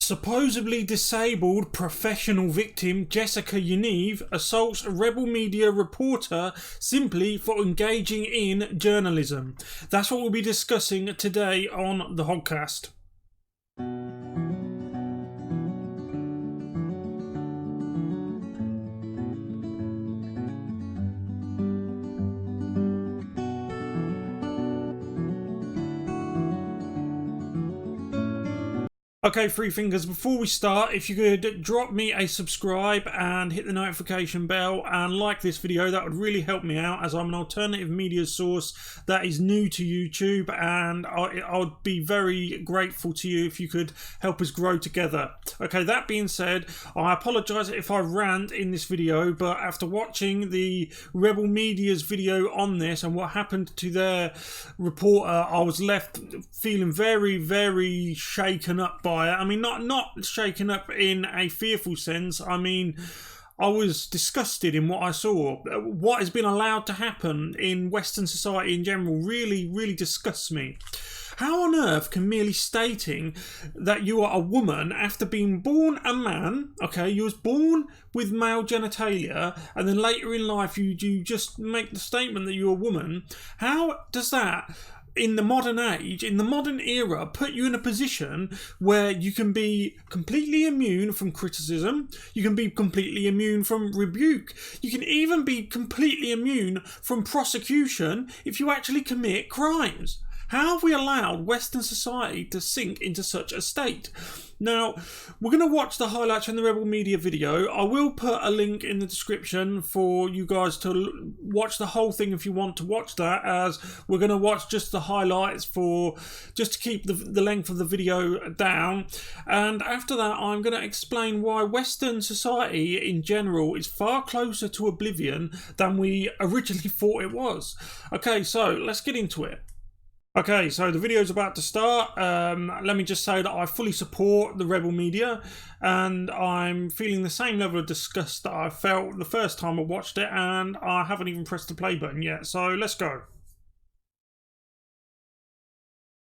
Supposedly disabled professional victim Jessica Yaniv assaults a rebel media reporter simply for engaging in journalism. That's what we'll be discussing today on the podcast. Okay, Three Fingers, before we start, if you could drop me a subscribe and hit the notification bell and like this video, that would really help me out, as I'm an alternative media source that is new to YouTube, and I would be very grateful to you if you could help us grow together. Okay, that being said, I apologise if I rant in this video, but after watching the Rebel Media's video on this and what happened to their reporter, I was left feeling very, very shaken up by it. I mean, not shaken up in a fearful sense. I mean, I was disgusted in what I saw. What has been allowed to happen in Western society in general really disgusts me. How on earth can merely stating that you are a woman after being born a man, okay, you was born with male genitalia, and then later in life you just make the statement that you're a woman, how does that, in the modern age, in the modern era, put you in a position where you can be completely immune from criticism, you can be completely immune from rebuke, you can even be completely immune from prosecution if you actually commit crimes? How have we allowed Western society to sink into such a state? Now, we're going to watch the highlights from the Rebel Media video. I will put a link in the description for you guys to watch the whole thing if you want to watch that, as we're going to watch just the highlights just to keep the length of the video down. And after that, I'm going to explain why Western society in general is far closer to oblivion than we originally thought it was. Okay, so let's get into it. Okay, so the video's about to start. Let me just say that I fully support the Rebel Media, and I'm feeling the same level of disgust that I felt the first time I watched it, and I haven't even pressed the play button yet, so let's go.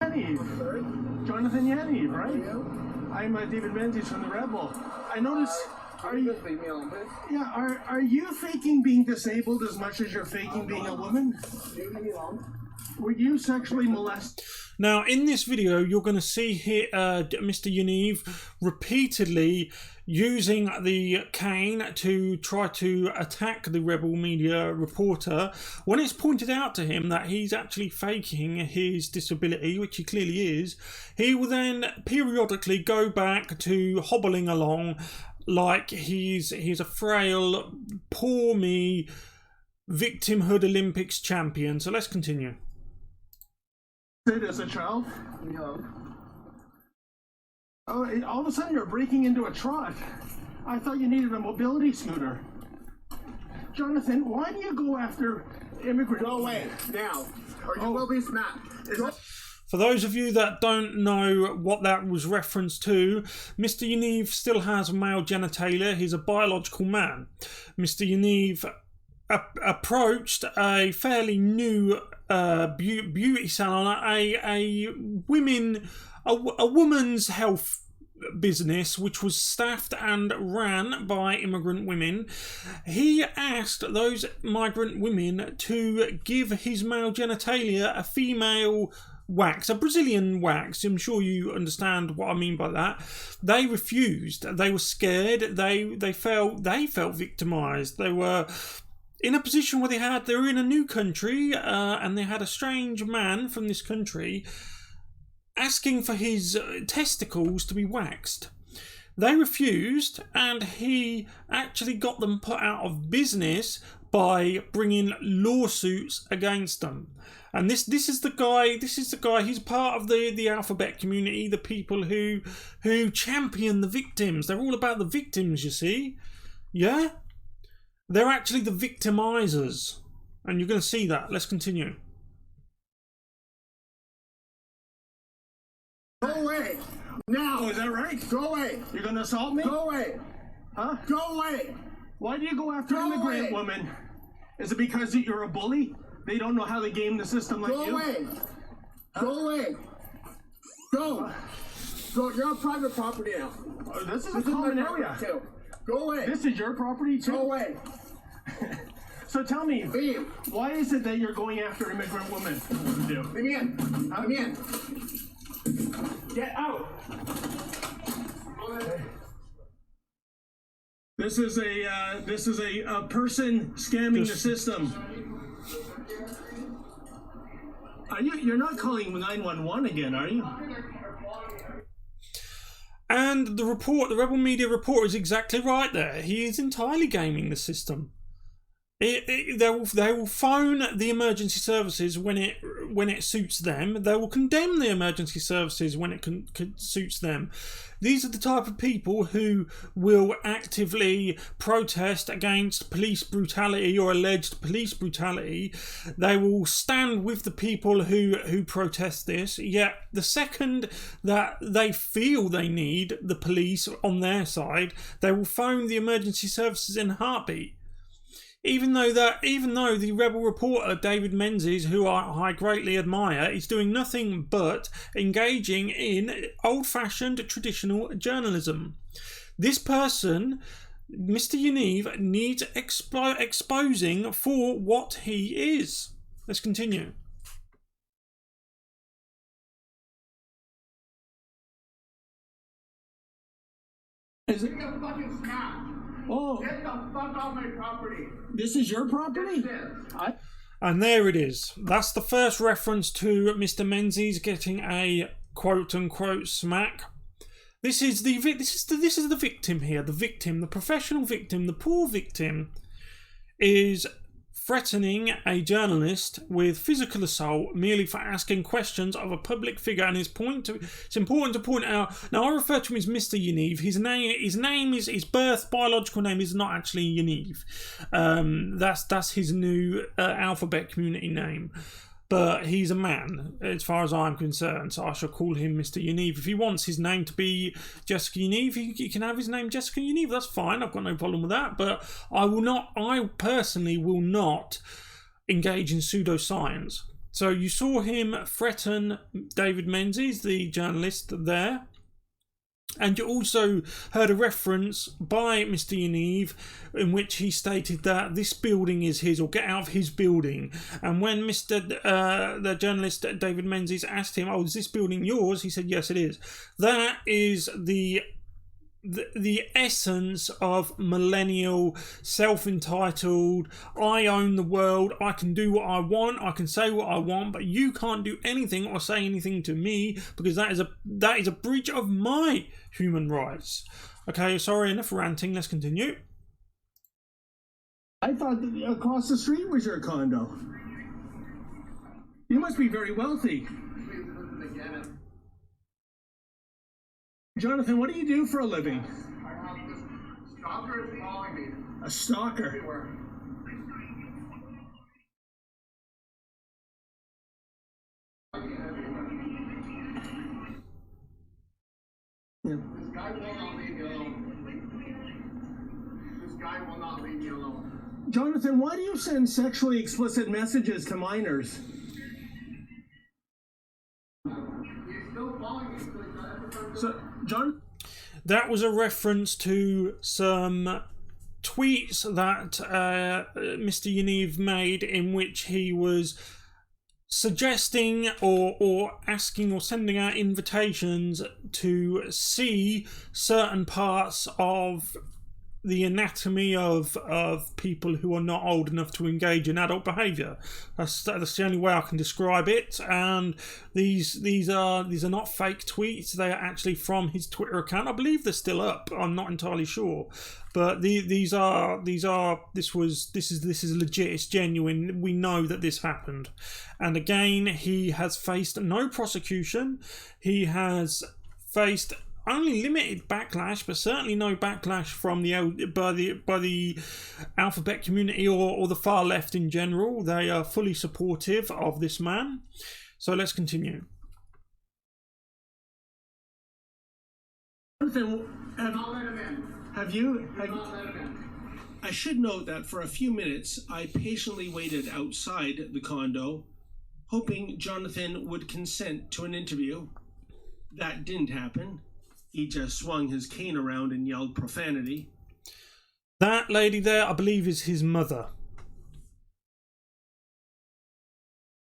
Yaniv. Jonathan Yaniv, right? I'm David Menzies from the Rebel. I noticed... Are you faking being disabled as much as you're faking being a woman? Were you sexually molested? Now, in this video, you're going to see here Mr. Yaniv repeatedly using the cane to try to attack the Rebel Media reporter when it's pointed out to him that he's actually faking his disability, which he clearly is. He will then periodically go back to hobbling along like he's a frail, poor me, victimhood Olympics champion. So let's continue. As a child? No. Oh, all of a sudden you're breaking into a trot. I thought you needed a mobility scooter. Jonathan, why do you go after immigrants? Go away now, or you will be smacked. For those of you that don't know what that was referenced to, Mr. Yaniv still has male genitalia. He's a biological man. Mr. Yaniv approached a fairly new beauty salon, a woman's health business, which was staffed and ran by immigrant women. He asked those migrant women to give his male genitalia a female wax, a Brazilian wax. I'm sure you understand what I mean by that. They refused. They were scared. They felt victimized. They were in a position where they were in a new country, and they had a strange man from this country asking for his testicles to be waxed. They refused, and he actually got them put out of business by bringing lawsuits against them. And this is the guy. He's part of the alphabet community, the people who champion the victims. They're all about the victims, you see. Yeah? They're actually the victimizers. And you're going to see that. Let's continue. Go away now. Oh, is that right? Go away. You're going to assault me? Go away. Huh? Go away. Why do you go after an immigrant woman? Is it because you're a bully? They don't know how to game the system like you? Go away. Go away. Go. Go, you're on private property now. This is a common my area. property too. Go away. This is your property too? Go away. So tell me, Leave. why is it that you're going after an immigrant woman? Leave me in. Let me in. Get out. Go ahead. This is a person scamming the system. You're not calling 911 again, are you? And the Rebel Media report is exactly right there. He is entirely gaming the system. They will phone the emergency services when it suits them. They will condemn the emergency services when it suits them. These are the type of people who will actively protest against police brutality or alleged police brutality. They will stand with the people who protest this. Yet the second that they feel they need the police on their side, they will phone the emergency services in a heartbeat. Even though the rebel reporter David Menzies, who I greatly admire, is doing nothing but engaging in old-fashioned traditional journalism. This person, Mr. Yaniv, needs exposing for what he is. Let's continue. Is it? Get the fucking snap. Oh, Get the fuck off my property. this is your property? Yes. And there it is. That's the first reference to Mr. Menzies getting a quote-unquote smack. This is the victim here. The victim, the professional victim, the poor victim, is threatening a journalist with physical assault merely for asking questions of a public figure. And it's important to point out. Now, I refer to him as Mr. Yaniv. His biological name is not actually Yaniv. That's his new alphabet community name. But he's a man, as far as I'm concerned, so I shall call him Mr. Yaniv. If he wants his name to be Jessica Yaniv, he can have his name Jessica Yaniv. That's fine. I've got no problem with that. But I personally will not engage in pseudoscience. So you saw him threaten David Menzies, the journalist there. And you also heard a reference by Mr. Yaniv in which he stated that this building is his, or get out of his building. And when the journalist David Menzies asked him, "Oh, is this building yours?" he said, "Yes, it is." That is the essence of millennial, self-entitled, I own the world, I can do what I want, I can say what I want, but you can't do anything or say anything to me because that is a breach of my human rights. Okay, sorry, enough ranting, let's continue. I thought that across the street was your condo. You must be very wealthy. Jonathan, what do you do for a living? I have this stalker is following me A stalker. everywhere. Yeah. This guy will not leave me alone. This guy will not leave me alone. Jonathan, why do you send sexually explicit messages to minors? He's still following me. So, John. That was a reference to some tweets that Mr. Yaniv made in which he was suggesting or asking or sending out invitations to see certain parts of the anatomy of people who are not old enough to engage in adult behaviour. That's the only way I can describe it. And these are not fake tweets. They are actually from his Twitter account. I believe they're still up. I'm not entirely sure, but this is legit. It's genuine. We know that this happened. And again, he has faced no prosecution. He has faced only limited backlash, but certainly no backlash from by the alphabet community or the far left in general. They are fully supportive of this man. So let's continue. Jonathan, Not let him in. have you? Not let him in. I should note that for a few minutes, I patiently waited outside the condo, hoping Jonathan would consent to an interview. That didn't happen. He just swung his cane around and yelled profanity. That lady there, I believe, is his mother.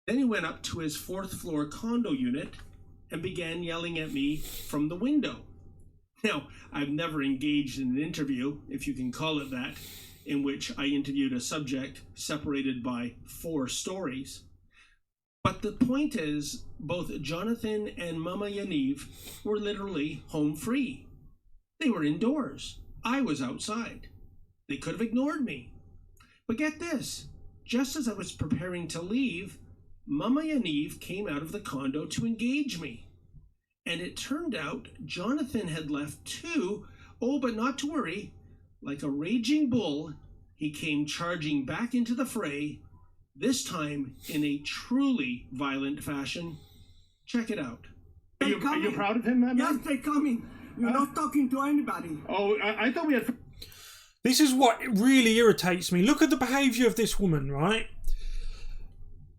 Then he went up to his 4th floor condo unit and began yelling at me from the window. Now, I've never engaged in an interview, if you can call it that, in which I interviewed a subject separated by 4 stories. But the point is, both Jonathan and Mama Yaniv were literally home free. They were indoors. I was outside. They could have ignored me. But get this, just as I was preparing to leave, Mama Yaniv came out of the condo to engage me. And it turned out Jonathan had left too. Oh, but not to worry. Like a raging bull, he came charging back into the fray, this time in a truly violent fashion. Check it out. Are you proud of him, man? Yes, they're coming. You're not talking to anybody. Oh, I thought we had... This is what really irritates me. Look at the behaviour of this woman, right?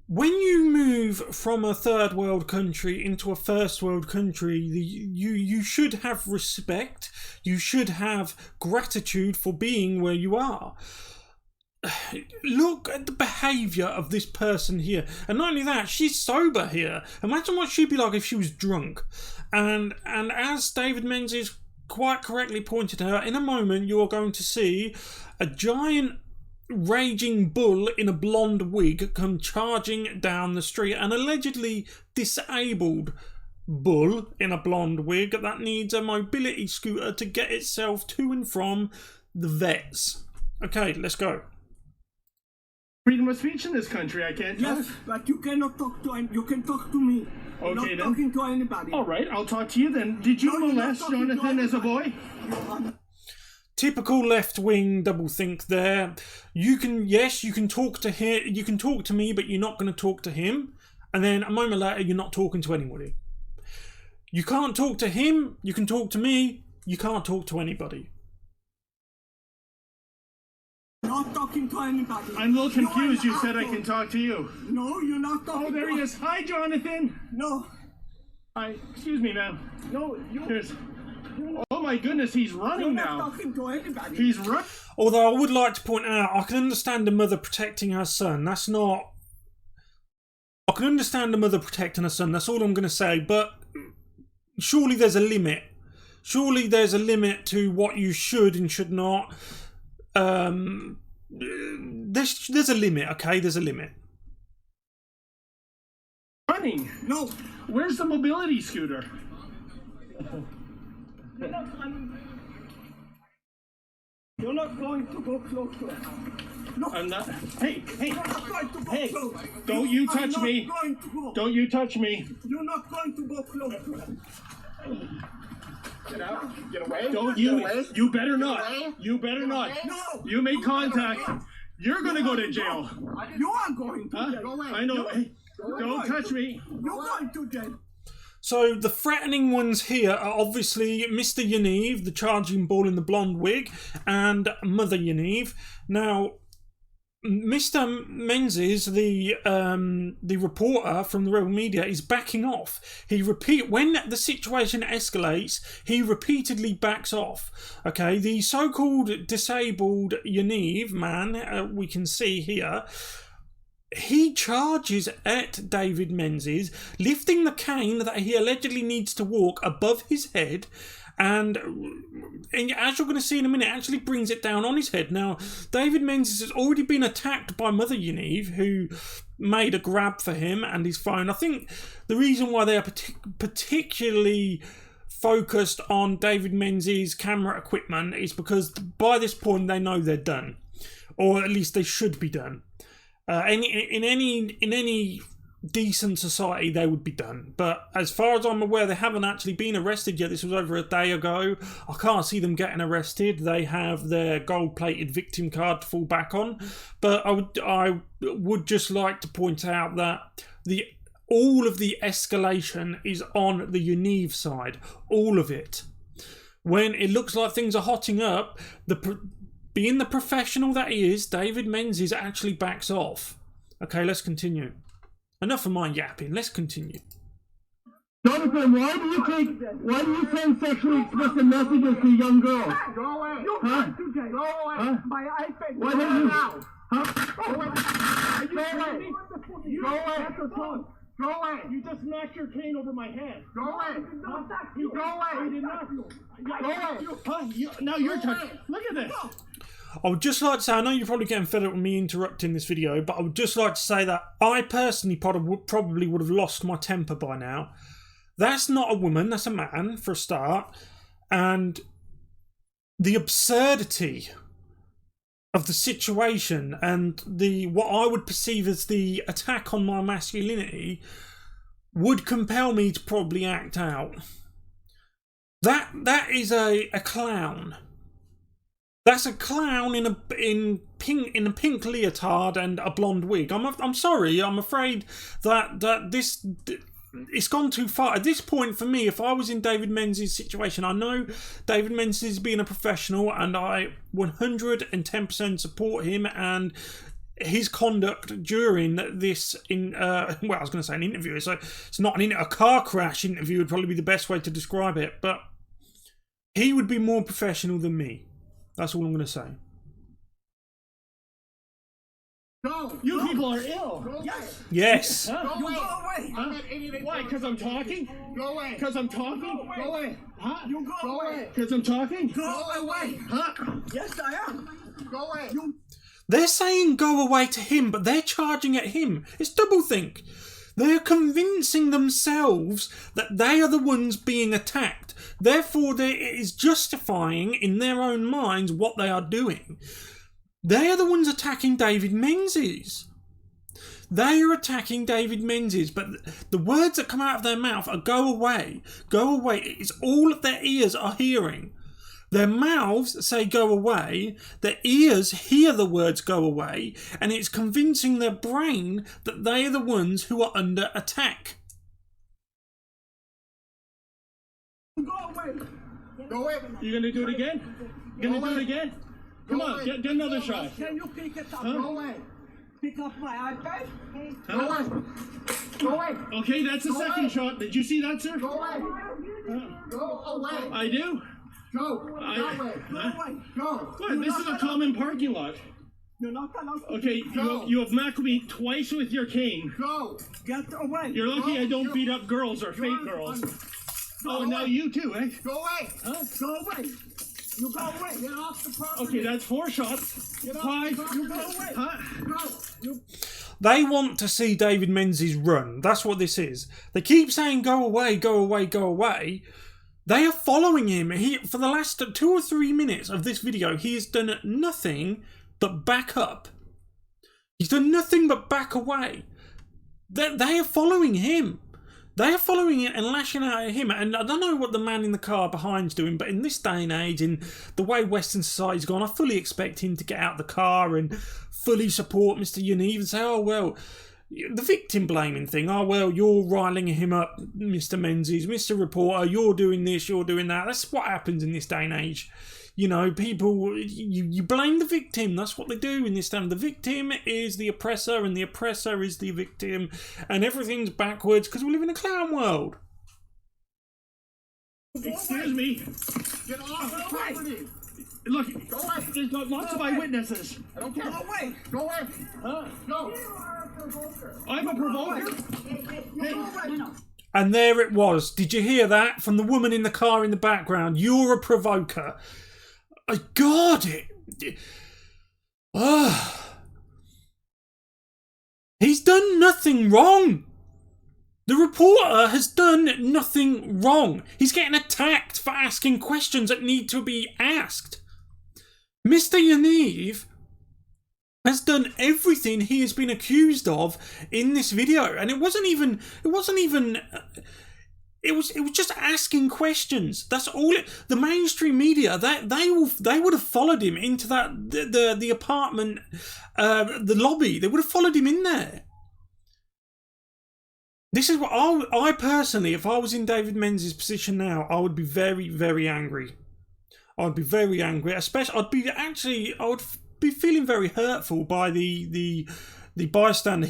When you move from a 3rd world country into a 1st world country, you should have respect. You should have gratitude for being where you are. Look at the behaviour of this person here. And not only that, she's sober here. Imagine what she'd be like if she was drunk. And as David Menzies quite correctly pointed out, in a moment you are going to see a giant raging bull in a blonde wig come charging down the street, an allegedly disabled bull in a blonde wig that needs a mobility scooter to get itself to and from the vets. Okay, let's go. Freedom of speech in this country, I can't talk. Yes, but you cannot talk to him. You can talk to me. You're Okay, not then. talking to anybody. All right, I'll talk to you then. Did you No, you're not molest talking to Jonathan as a boy? Typical left-wing doublethink there. You can talk to him, you can talk to me, but you're not going to talk to him. And then a moment later, you're not talking to anybody. You can't talk to him, you can talk to me, you can't talk to anybody. Not talking to anybody. I'm a little You are confused. an You said I asshole. can talk to you. No, you're not talking Oh, there to he is. Hi, Jonathan. No. Hi. Excuse me, ma'am. No, Here's... Oh, my goodness, he's you're running not now. talking to anybody. He's running. Although I would like to point out, I can understand a mother protecting her son. That's not... I can understand a mother protecting her son. That's all I'm going to say. But surely there's a limit. Surely there's a limit to what you should and should not. There's a limit, okay? There's a limit. Running. No. Where's the mobility scooter? You're not going to go close to it. No. I'm not. Hey, hey, You're not going to go hey! close. Don't you are touch not me! Going to go. Don't you touch me! You're not going to go close to it. Get out. Get away. Don't Get you! away. You better Get not! away. You better not! No. You made contact. You're gonna go to jail. You are going to Huh? jail. Go away. I know. Hey, You're don't going touch to- me. You're going to jail. So the threatening ones here are obviously Mr. Yaniv, the charging bull in the blonde wig, and Mother Yaniv. Now, Mr. Menzies, the reporter from the Rebel Media, is backing off. When the situation escalates, he repeatedly backs off. Okay, the so-called disabled Yaniv man, we can see here, he charges at David Menzies, lifting the cane that he allegedly needs to walk above his head, and as you're going to see in a minute, actually brings it down on his head. Now, David Menzies has already been attacked by Mother Yaniv, who made a grab for him and his phone. I think the reason why they are particularly focused on David Menzies' camera equipment is because by this point they know they're done, or at least they should be done. In any decent society, they would be done. But as far as I'm aware, they haven't actually been arrested yet. This was over a day ago. I can't see them getting arrested. They have their gold-plated victim card to fall back on. But I would just like to point out that all of the escalation is on the Yaniv side. All of it. When it looks like things are hotting up, being the professional that he is, David Menzies actually backs off. Okay, let's continue. Enough of my yapping. Let's continue. Jonathan, why do you send sexually explicit messages to young girls? Go away. You Huh? can't do that. Go away. Huh? My iPad. Why don't you? now. Huh? Go away. Are you Go kidding away. me? Go away. That's the phone. Go away. You just smacked your cane over my head. Go away. No, that's you. Go away. I did not. Go away. Huh? Now your turn. Look at this. I would just like to say, I know you're probably getting fed up with me interrupting this video, but I would just like to say that I personally probably would have lost my temper by now. That's not a woman, that's a man, for a start. And the absurdity of the situation and what I would perceive as the attack on my masculinity would compel me to probably act out. That is a clown. That's a clown in a pink leotard and a blonde wig. I'm sorry. I'm afraid that this it's gone too far at this point for me. If I was in David Menzies' situation, I know David Menzies being a professional, and I 110% support him and his conduct during this. I was going to say an interview. So it's not a car crash interview would probably be the best way to describe it, but he would be more professional than me. That's all I'm going to say. No. You people are ill. Go away. Yes. Huh? Go away. away. I'm at 88. Why? Because I'm talking? Go away. Because I'm talking? Go away. Huh? You go Go away. away. Because I'm talking? Go away. Huh? Yes, I am. Go away. They're saying go away to him, but they're charging at him. It's doublethink. They're convincing themselves that they are the ones being attacked. Therefore, it is justifying in their own minds what they are doing. They are the ones attacking David Menzies. They are attacking David Menzies, but the words that come out of their mouth are go away, go away. It's all that their ears are hearing. Their mouths say go away, their ears hear the words go away, and it's convincing their brain that they are the ones who are under attack. Go away. Go away. You going to do it again? You going to do it again? Come Go on, away. get another shot. Can you pick it up? Go away. Pick up my iPad? Go away. Go away. Okay, that's the Go second away. shot. Did you see that, sir? Go away. Go away. I do. Go. Go away. Go away. Go. What? This is a common parking lot. You're not allowed to Okay, Go. you have macked me twice with your cane. Go. get away. You're lucky I don't beat up girls or fake girls. Oh, and now you too, eh? Go away. Huh? Go away. You go away. Get off the property. Okay, that's 4 shots. Get off 5. the You go property. away. Huh? Go. They want to see David Menzies run. That's what this is. They keep saying go away, go away, go away. They are following him. For the last 2 or 3 minutes of this video, he has done nothing but back up. He's done nothing but back away. They are following him. They are following it and lashing out at him. And I don't know what the man in the car behind's doing, but in this day and age, in the way Western society's gone, I fully expect him to get out of the car and fully support Mr. Yaniv and say, oh, well, the victim blaming thing. Oh, well, you're riling him up, Mr. Menzies, Mr. Reporter, you're doing this, you're doing that. That's what happens in this day and age. You know, people, you blame the victim. That's what they do in this time. The victim is the oppressor and the oppressor is the victim. And everything's backwards because we live in a clown world. Excuse me. Get off the property. Look, Go away. there's lots of eyewitnesses. I don't care. Go away. Go away. Huh? Go. I'm a provoker. Go away. And there it was. Did you hear that from the woman in the car in the background? You're a provoker. God, he's done nothing wrong. The reporter has done nothing wrong. He's getting attacked for asking questions that need to be asked. Mr. Yaniv has done everything he has been accused of in this video, and it was just asking questions. That's all. The mainstream media, they would have followed him into the apartment, the lobby. They would have followed him in there. This is what I personally, if I was in David Menzies' position now, I would be very, very angry. I'd be very angry. Especially, I would be feeling very hurtful by the bystander.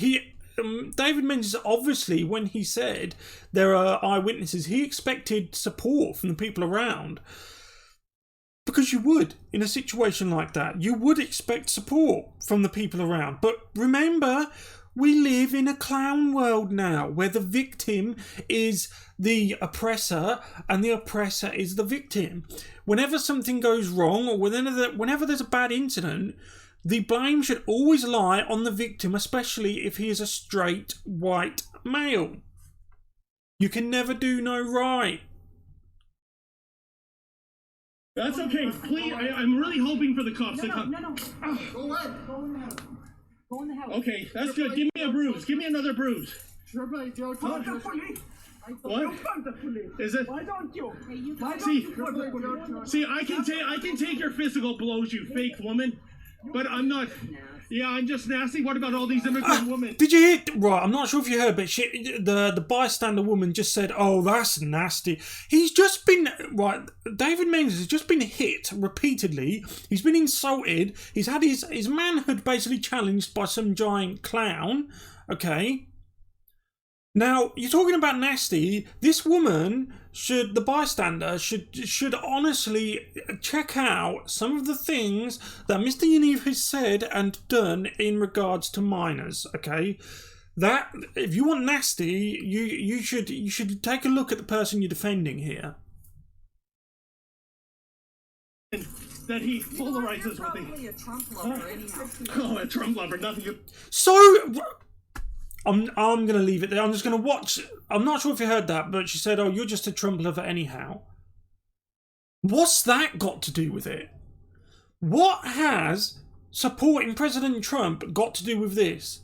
David Menzies, obviously, when he said there are eyewitnesses, he expected support from the people around. Because you would, in a situation like that, you would expect support from the people around. But remember, we live in a clown world now, where the victim is the oppressor and the oppressor is the victim. Whenever something goes wrong, or whenever there's a bad incident, the blame should always lie on the victim, especially if he is a straight white male. You can never do no right. That's okay. Please, I'm really hoping for the cops to come. No. Go away. Go in the house. Go in the house. Okay, that's good. Give me a bruise. Give me another bruise. Call the police. What? Call the police. Is it? Why don't you? Why don't See, you call the police? see, I can take your physical blows, you fake woman, but I'm not. Yeah, I'm just nasty. What about all these immigrant women? Did you hear? Right, I'm not sure if you heard, but the bystander woman just said, "Oh, that's nasty." He's just been David Menzies has just been hit repeatedly. He's been insulted. He's had his manhood basically challenged by some giant clown. Okay. Now you're talking about nasty. This woman the bystander should honestly check out some of the things that Mr. Yaniv has said and done in regards to minors. Okay, that if you want nasty, you should take a look at the person you're defending here. That he polarizes with Probably a Trump lover, anyhow. Oh, a Trump lover, nothing. So. I'm going to leave it there. I'm just going to watch. I'm not sure if you heard that, but she said, "Oh, you're just a Trump lover anyhow." What's that got to do with it? What has supporting President Trump got to do with this?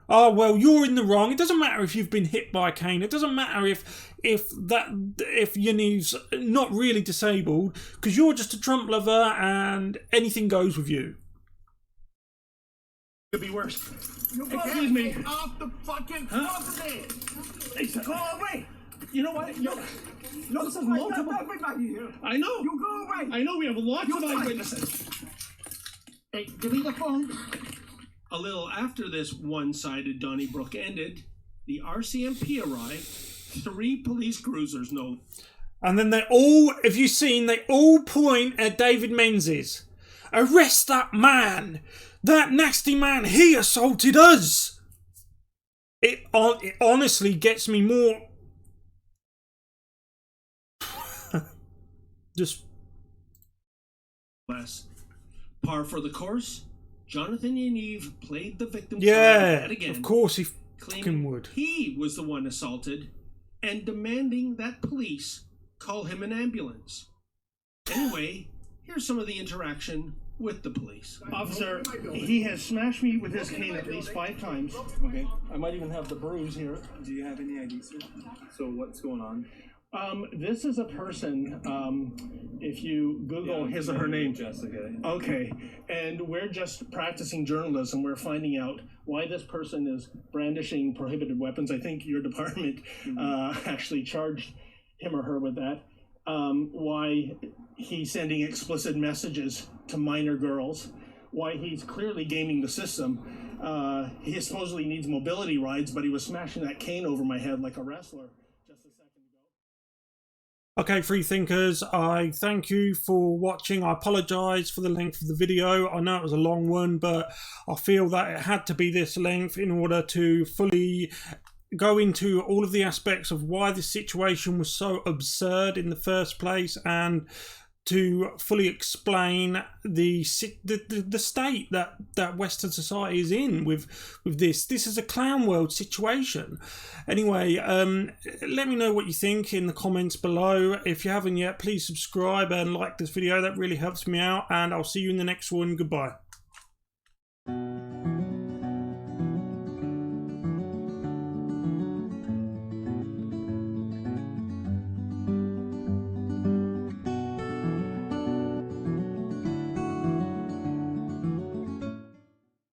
Oh, well, you're in the wrong. It doesn't matter if you've been hit by a cane. It doesn't matter if Yaniv's not really disabled, because you're just a Trump lover and anything goes with you. Could be worse. Excuse me. Off the fucking property. Go away. You know what? Look, this is multiple. everybody here. I know. You go away. I know we have lots of eyewitnesses. Hey, give me the phone. A little after this one-sided Donnybrook ended, the RCMP arrived. 3 police cruisers, no. And then they all point at David Menzies. Arrest that man! That nasty man, he assaulted us! It honestly gets me more... Just... Less. Par for the course, Jonathan Yaniv played the victim yeah, card again, of course he claiming fucking would. he was the one assaulted and demanding that police call him an ambulance. Anyway, here's some of the interaction with the police. Officer, he has smashed me with his cane at least 5 times. Okay. I might even have the bruise here. Do you have any ID, sir? So what's going on? This is a person, if you Google his or her name. Jessica. Okay, and we're just practicing journalism. We're finding out why this person is brandishing prohibited weapons. I think your department actually charged him or her with that. Why he's sending explicit messages to minor girls. Why he's clearly gaming the system. He supposedly needs mobility rides, but he was smashing that cane over my head like a wrestler. Okay, free thinkers, I thank you for watching. I apologise for the length of the video. I know it was a long one, but I feel that it had to be this length in order to fully go into all of the aspects of why this situation was so absurd in the first place, and to fully explain the state that Western society is in with this. This is a clown world situation. Anyway, let me know what you think in the comments below. If you haven't yet, please subscribe and like this video. That really helps me out, and I'll see you in the next one. Goodbye.